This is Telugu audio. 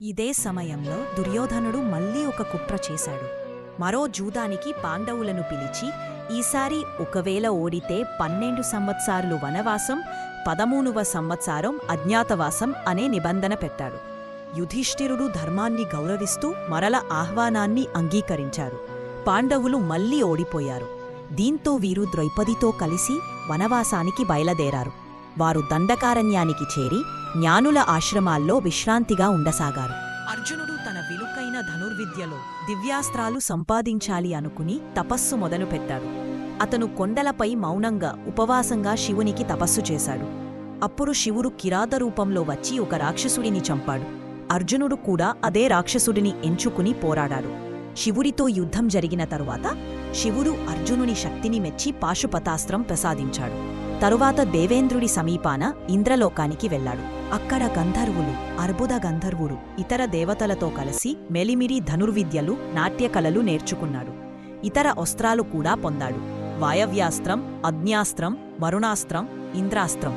ఇదే సమయంలో దుర్యోధనుడు మళ్ళీ ఒక కుట్ర చేశాడు. మరో జూదానికి పాండవులను పిలిచి, ఈసారి ఒకవేళ ఓడితే 12 సంవత్సరాలు వనవాసం, 13వ సంవత్సరం అజ్ఞాతవాసం అనే నిబంధన పెట్టాడు. యుధిష్ఠిరుడు ధర్మాన్ని గౌరవిస్తూ మరల ఆహ్వానాన్ని అంగీకరించారు. పాండవులు మళ్ళీ ఓడిపోయారు. దీంతో వీరు ద్రౌపదితో కలిసి వనవాసానికి బయలుదేరారు. వారు దండకారణ్యానికి చేరి జ్ఞానుల ఆశ్రమాల్లో విశ్రాంతిగా ఉండసాగారు. అర్జునుడు తన విలుకైన ధనుర్విద్యలో దివ్యాస్త్రాలు సంపాదించాలి అనుకుని తపస్సు మొదలుపెట్టాడు. అతను కొండలపై మౌనంగా ఉపవాసంగా శివునికి తపస్సు చేశాడు. అప్పుడు శివుడు కిరాత రూపంలో వచ్చి ఒక రాక్షసుడిని చంపాడు. అర్జునుడు కూడా అదే రాక్షసుడిని ఎంచుకుని పోరాడాడు. శివుడితో యుద్ధం జరిగిన తరువాత శివుడు అర్జునుని శక్తిని మెచ్చి పాశుపతాస్త్రం ప్రసాదించాడు. తరువాత దేవేంద్రుడి సమీపాన ఇంద్రలోకానికి వెళ్లాడు. అక్కడ గంధర్వులు, అర్బుద గంధర్వుడు ఇతర దేవతలతో కలిసి మెలిమిరి ధనుర్విద్యలు, నాట్యకళలు నేర్చుకున్నాడు. ఇతర అస్త్రాలు కూడా పొందాడు. వాయవ్యాస్త్రం, అగ్న్యాస్త్రం, వరుణాస్త్రం, ఇంద్రాస్త్రం